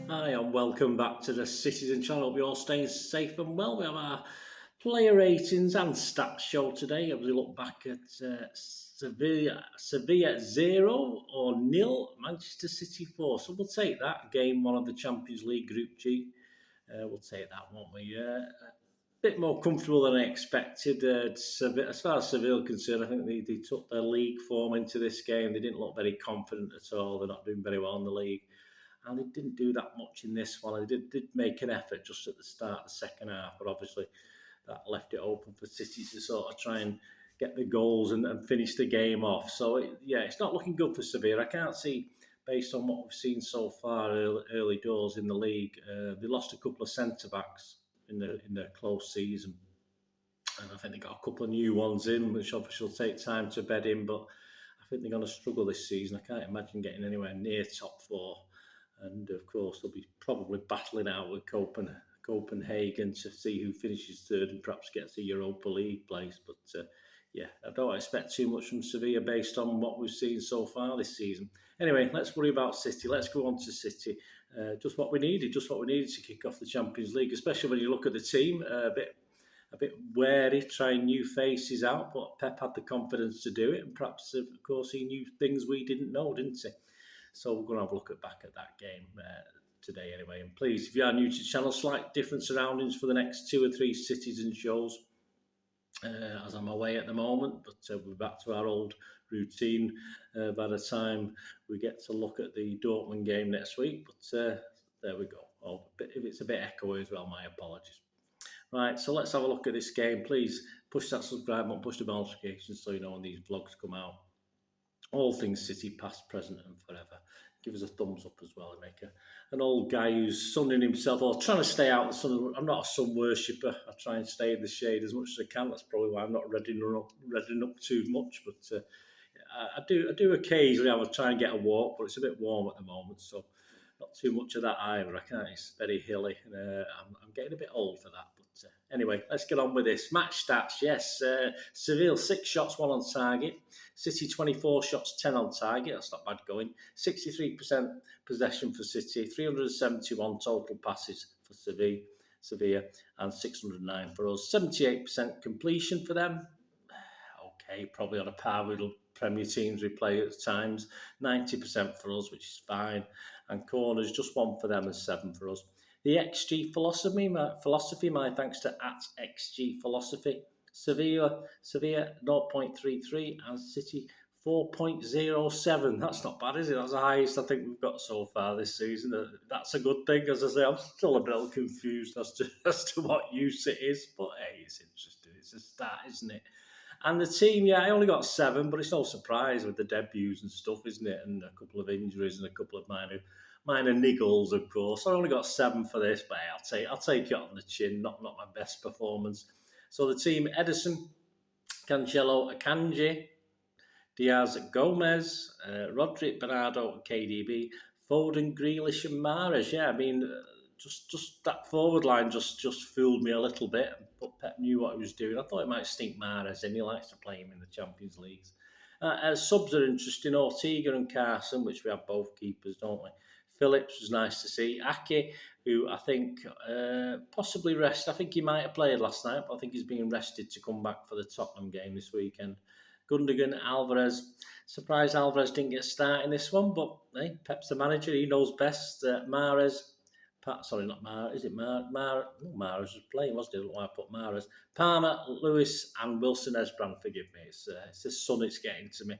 Hi and welcome back to the Citizen channel. Hope you're all staying safe and well. We have our player ratings and stats show today. As we look back at Seville 0 or nil, Manchester City 4. So we'll take that. Game 1 of the Champions League Group G. We'll take that, won't we? A bit more comfortable than I expected. As far as Seville are concerned, I think they took their league form into this game. They didn't look very confident at all. They're not doing very well in the league. And they didn't do that much in this one. They did make an effort just at the start of the second half, but obviously that left it open for City to sort of try and get the goals and finish the game off. So, it's not looking good for Seville. I can't see, based on what we've seen so far early doors in the league, they lost a couple of centre-backs in their close season. And I think they got a couple of new ones in, which obviously will take time to bed in, but I think they're going to struggle this season. I can't imagine getting anywhere near top 4. And of course, they'll be probably battling out with Copenhagen to see who finishes third and perhaps gets a Europa League place. But I don't expect too much from Sevilla based on what we've seen so far this season. Anyway, let's worry about City. Let's go on to City. Just what we needed to kick off the Champions League, especially when you look at the team. A bit wary, trying new faces out, but Pep had the confidence to do it, and perhaps, of course, he knew things we didn't know, didn't he? So we're going to have a look back at that game today anyway. And please, if you are new to the channel, slight different surroundings for the next 2 or 3 Citizen shows as I'm away at the moment. But we're back to our old routine by the time we get to look at the Dortmund game next week. But there we go. If it's a bit echoey as well, my apologies. Right, so let's have a look at this game. Please push that subscribe button, push the bell notifications so you know when these vlogs come out. All things City, past, present and forever. Give us a thumbs up as well and make an old guy who's sunning himself or trying to stay out of the sun. I'm not a sun worshipper. I try and stay in the shade as much as I can. That's probably why I'm not redding up too much. But I do occasionally. I will try and get a walk, but it's a bit warm at the moment, so not too much of that either. I can't. It's very hilly, and I'm getting a bit old for that. But anyway, let's get on with this. Match stats, yes. Seville, 6 shots, 1 on target. City, 24 shots, 10 on target. That's not bad going. 63% possession for City, 371 total passes for Sevilla, and 609 for us. 78% completion for them. Okay, probably on a par with Premier teams we play at times. 90% for us, which is fine. And corners, just 1 for them and 7 for us. The XG philosophy, my thanks to @XG Philosophy. Sevilla 0.33 and City 4.07. That's not bad, is it? That's the highest I think we've got so far this season. That's a good thing. As I say, I'm still a bit confused as to what use it is, but hey, it's interesting. It's a start, isn't it? And the team, I only got 7, but it's no surprise with the debuts and stuff, isn't it? And a couple of injuries and a couple of minor niggles, of course. I only got 7 for this, but I'll take it on the chin. Not my best performance. So the team: Edison, Cancelo, Akanji, Diaz, Gomez, Rodrick, Bernardo, KDB, Foden, Grealish, and Mahrez. Yeah, I mean, just that forward line just fooled me a little bit. But Pep knew what he was doing. I thought he might stink Mahrez in. He likes to play him in the Champions Leagues. Subs are interesting. Ortega and Carson, which we have both keepers, don't we? Phillips was nice to see. Ake, who I think possibly rest. I think he might have played last night, but I think he's being rested to come back for the Tottenham game this weekend. Gundogan, Alvarez. Surprised Alvarez didn't get started in this one, but hey, Pep's the manager. He knows best. Mahrez. Sorry, not Mahrez. Is it Mahrez was playing, wasn't it? I don't know why I put Mahrez. Palmer, Lewis, and Wilson Esbran. Forgive me. It's the sun. It's getting to me.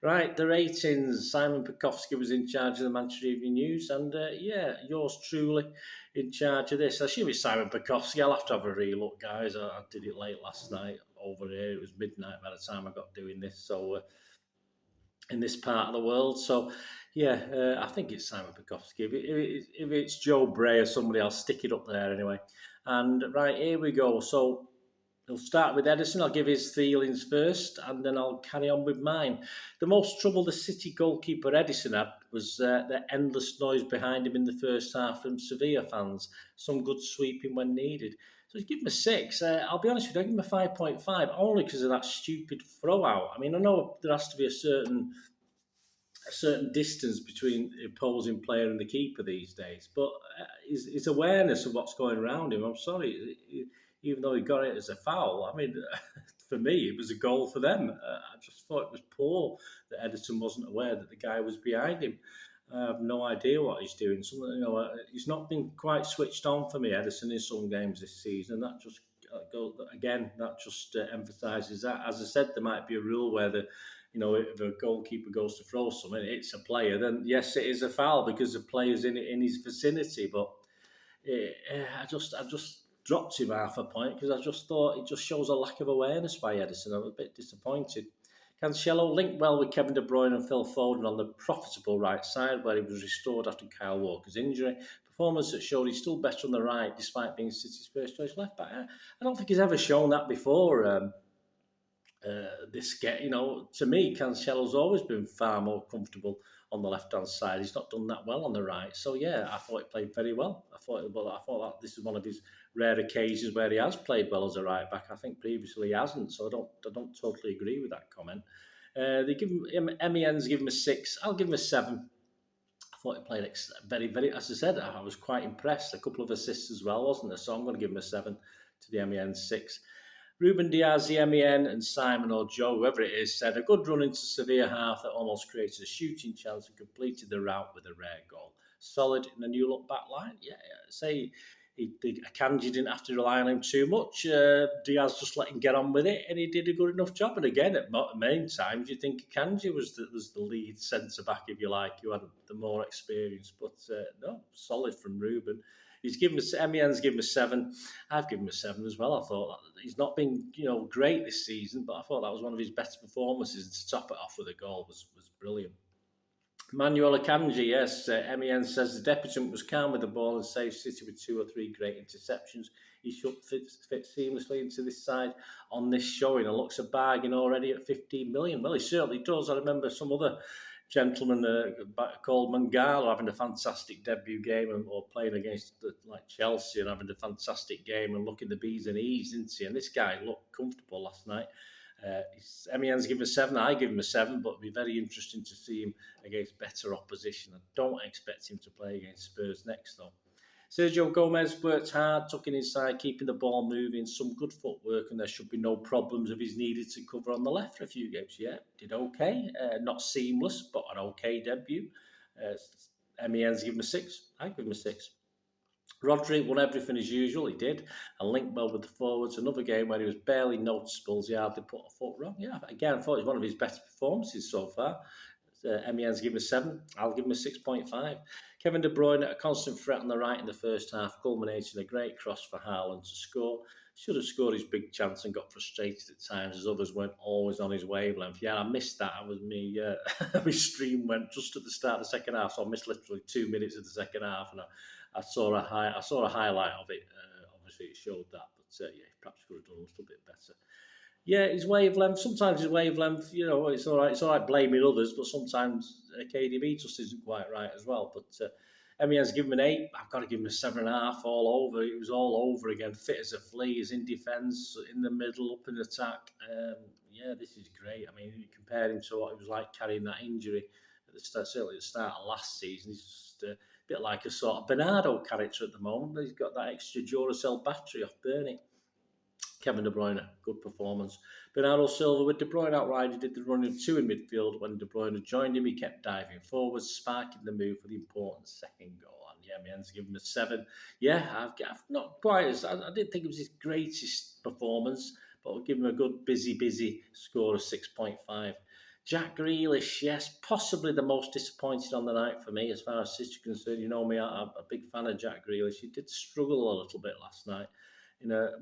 Right, the ratings. Simon Pekowski was in charge of the Manchester Evening News, and yours truly in charge of this. I assume it's Simon Pekowski. I'll have to have a relook, guys. I did it late last night over here. It was midnight by the time I got doing this. So in this part of the world, so I think it's Simon Pekowski. If it's Joe Bray or somebody, I'll stick it up there anyway. And right, here we go. So we'll start with Edison. I'll give his feelings first, and then I'll carry on with mine. The most trouble the City goalkeeper Edison had was the endless noise behind him in the first half from Sevilla fans. Some good sweeping when needed. So give him a 6. I'll be honest with you, I give him a 5.5, only because of that stupid throw out. I mean, I know there has to be a certain a certain distance between the opposing player and the keeper these days. But his awareness of what's going around him, I'm sorry, even though he got it as a foul, I mean, for me, it was a goal for them. I just thought it was poor that Edison wasn't aware that the guy was behind him. I have no idea what he's doing. He's not been quite switched on for me, Edison, in some games this season. That just emphasises that. As I said, there might be a rule where if a goalkeeper goes to throw something, it's a player, then yes, it is a foul because the player's in his vicinity. But I just dropped him half a point because I just thought it just shows a lack of awareness by Edison. I'm a bit disappointed. Cancelo linked well with Kevin De Bruyne and Phil Foden on the profitable right side, where he was restored after Kyle Walker's injury. Performance that showed he's still better on the right, despite being City's first choice left back. I don't think he's ever shown that before. To me, Cancelo's always been far more comfortable on the left-hand side. He's not done that well on the right. So yeah, I thought he played very well. I thought that this is one of his rare occasions where he has played well as a right back. I think previously he hasn't, so I don't totally agree with that comment. They give him M.E.N's give him a 6. I'll give him a 7. I thought he played very, very. As I said, I was quite impressed. A couple of assists as well, wasn't there? So I'm going to give him a 7 to the M.E.N 6. Ruben Diaz, the M.E.N, and Simon or Joe, whoever it is, said a good run into Seville half that almost created a shooting chance and completed the route with a rare goal. Solid in a new look back line. Yeah. Say Akanji didn't have to rely on him too much. Diaz just let him get on with it, and he did a good enough job. And again, at main times, you think Akanji was the lead centre back, if you like, who had the more experience. But no, solid from Ruben. He's given M.E.N's given a 7. I've given him a 7 as well. I thought he's not been great this season, but I thought that was one of his better performances. And to top it off with a goal was brilliant. Manuel Akanji, yes. M.E.N says the debutant was calm with the ball and saved City with 2 or 3 great interceptions. He should fit seamlessly into this side on this showing and looks a bargain already at 15 million. Well, he certainly does. I remember some other gentleman called Mangala having a fantastic debut game or playing against like Chelsea and having a fantastic game and looking the B's and E's, didn't he? And this guy looked comfortable last night. M.E.N's given a 7. I give him a 7, but it'll be very interesting to see him against better opposition. I don't expect him to play against Spurs next, though. Sergio Gomez worked hard, tucking inside, keeping the ball moving, some good footwork, and there should be no problems if he's needed to cover on the left for a few games. Yeah, did okay. Not seamless, but an okay debut. M.E.N's given a 6. I give him a 6. Rodri won everything as usual, he did, and linked well with the forwards. Another game where he was barely noticeable as he hardly put a foot wrong. Yeah, again, I thought it was one of his best performances so far. M.E.N's given a 7. I'll give him a 6.5. Kevin De Bruyne, a constant threat on the right in the first half, culminating a great cross for Haaland to score. Should have scored his big chance and got frustrated at times as others weren't always on his wavelength. Yeah, I missed that. My stream went just at the start of the second half, so I missed literally 2 minutes of the second half, and I saw a highlight of it. Obviously, it showed that, but yeah, perhaps could have done a little bit better. Yeah, his wavelength. Sometimes his wavelength, it's all right. It's all right blaming others, but sometimes KDB just isn't quite right as well. But M.E.N's given him an 8. I've got to give him a 7.5 all over. It was all over again. Fit as a flea. He's in defence, in the middle, up in attack. Yeah, this is great. I mean, you compare him to what it was like carrying that injury at the start, certainly at the start of last season. He's just a bit like a sort of Bernardo character at the moment. He's got that extra Duracell battery off Burnley. Kevin De Bruyne, good performance. Bernardo Silva with De Bruyne outright. He did the running of 2 in midfield. When De Bruyne joined him, he kept diving forward, sparking the move for the important second goal. And yeah, M.E.N's given him a 7. Yeah, I've not quite as... I didn't think it was his greatest performance, but I'll give him a good, busy score of 6.5. Jack Grealish, yes, possibly the most disappointed on the night for me as far as City concerned. You know me, I'm a big fan of Jack Grealish. He did struggle a little bit last night.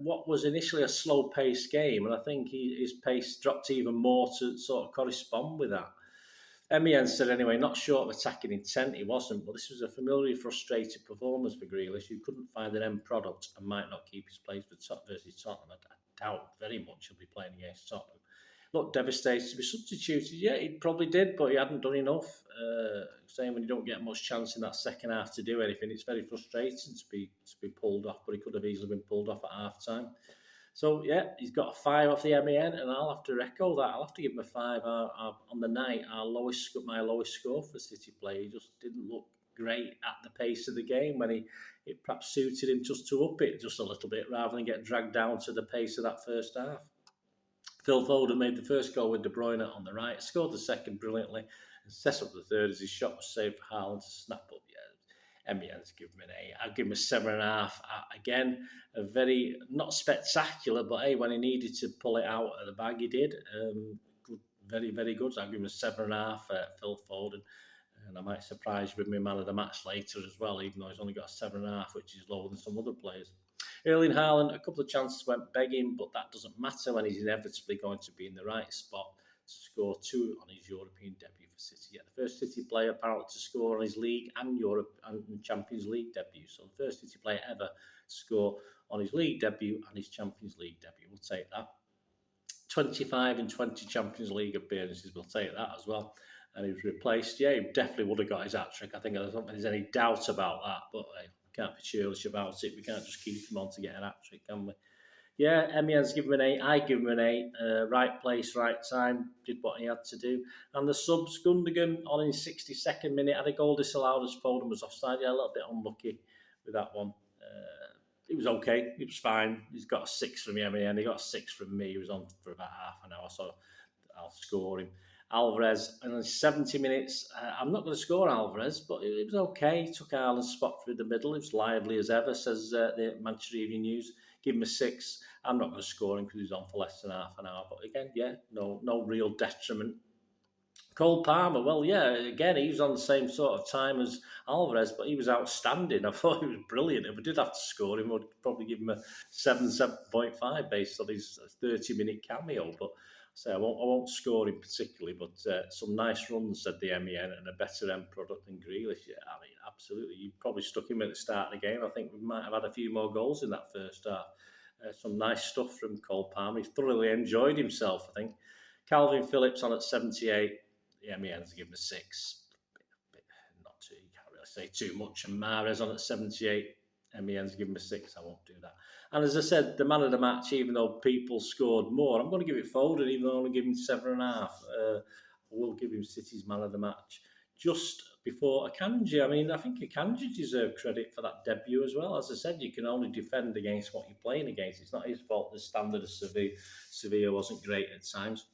What was initially a slow-paced game, and I think his pace dropped even more to sort of correspond with that. M.E.N said anyway, not short of attacking intent, he wasn't, but this was a familiarly frustrated performance for Grealish, who couldn't find an end product and might not keep his place versus Tottenham. I doubt very much he'll be playing against Tottenham. Looked devastated to be substituted. Yeah, he probably did, but he hadn't done enough. Saying when you don't get much chance in that second half to do anything, it's very frustrating to be pulled off, but he could have easily been pulled off at half time. So yeah, he's got a 5 off the MEN, and I'll have to echo that. I'll have to give him a 5. On the night, my lowest score for City play. He just didn't look great at the pace of the game when it perhaps suited him just to up it just a little bit rather than get dragged down to the pace of that first half. Phil Foden made the first goal with De Bruyne on the right, scored the second brilliantly, and set up the third as his shot was saved for Haaland to snap up. Yeah, M.E.N's given him an 8. I'll give him a 7.5. Again, a very, not spectacular, but hey, when he needed to pull it out of the bag, he did. Good, very, very good. So I'll give him a 7.5 Phil Foden. And I might surprise you with my man of the match later as well, even though he's only got a 7.5, which is lower than some other players. Erling Haaland, a couple of chances went begging, but that doesn't matter when he's inevitably going to be in the right spot to score 2 on his European debut for City. Yeah, the first City player apparently to score on his league and Europe and Champions League debut. So the first City player ever to score on his league debut and his Champions League debut. We'll take that. 25 and 20 Champions League appearances, we'll take that as well. And he was replaced. Yeah, he definitely would have got his hat-trick. I don't think there's any doubt about that, but we can't be churlish about it. We can't just keep him on to get an hat-trick, can we? Yeah, M.E.N's given him an 8. I give him an 8. Right place, right time. Did what he had to do. And the subs, Gundogan on his 62nd minute had a goal disallowed as Foden was offside. Yeah, a little bit unlucky with that one. It was okay. It was fine. He's got a 6 from M.E.N. He got a 6 from me. He was on for about half an hour, so I'll score him. Alvarez, and 70 minutes. I'm not going to score Alvarez, but it was okay. He took Haaland's spot through the middle. It was lively as ever, says the Manchester Evening News. Give him a 6. I'm not going to score him because he's on for less than half an hour. But again, yeah, no real detriment. Cole Palmer, well, yeah, again, he was on the same sort of time as Alvarez, but he was outstanding. I thought he was brilliant. If we did have to score him, I'd probably give him a 7.5 based on his 30-minute cameo. But so I won't score him particularly, but some nice runs, said the MEN, and a better end product than Grealish. Yeah, I mean, absolutely. You probably stuck him at the start of the game. I think we might have had a few more goals in that first half. Some nice stuff from Cole Palmer. He thoroughly enjoyed himself, I think. Calvin Phillips on at 78. The MEN's given a 6. Not too, you can't really say too much. And Mahrez on at 78. MEN's given a 6. I won't do that. And as I said, the man of the match, even though people scored more, I'm going to give it Foden, even though I only give him 7.5. I will give him City's man of the match. Just before Akanji, I mean, I think Akanji deserved credit for that debut as well. As I said, you can only defend against what you're playing against. It's not his fault the standard of Seville wasn't great at times.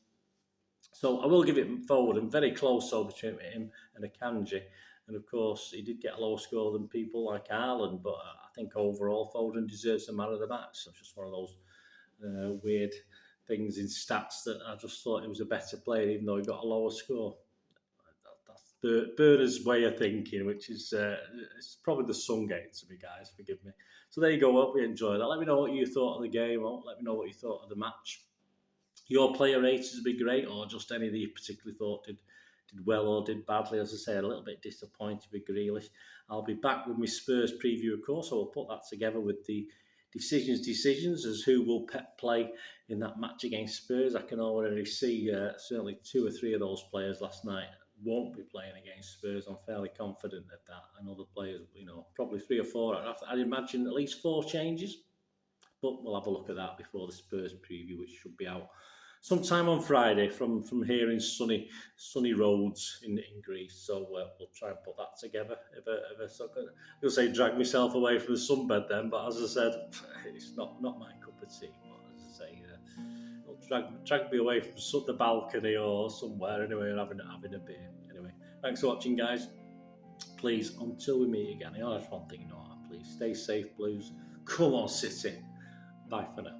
So I will give it Foden, very close so between him and Akanji. And of course, he did get a lower score than people like Haaland, but I think overall Foden deserves the man of the match. So it's just one of those weird things in stats that I just thought he was a better player, even though he got a lower score. That's Bernard's way of thinking, which is it's probably the sun getting to me, guys. Forgive me. So there you go. Hope you enjoy that. Let me know what you thought of the game. Let me know what you thought of the match. Your player ratings would be great, or just any that you particularly thought did well or did badly. As I say, a little bit disappointed with Grealish. I'll be back with my Spurs preview, of course. So I'll put that together with the decisions as who will play in that match against Spurs. I can already see certainly 2 or 3 of those players last night won't be playing against Spurs. I'm fairly confident of that. And other players, probably 3 or 4. I'd imagine at least 4 changes. But we'll have a look at that before the Spurs preview, which should be out sometime on Friday from here in sunny roads in Greece. So we'll try and put that together. I'll say drag myself away from the sunbed then, but as I said, it's not my cup of tea. But as I say, it'll drag me away from the balcony or somewhere anyway, and having a beer. Anyway, thanks for watching, guys. Please, until we meet again, that's one thing, please stay safe, Blues. Come on, City. Bye for now.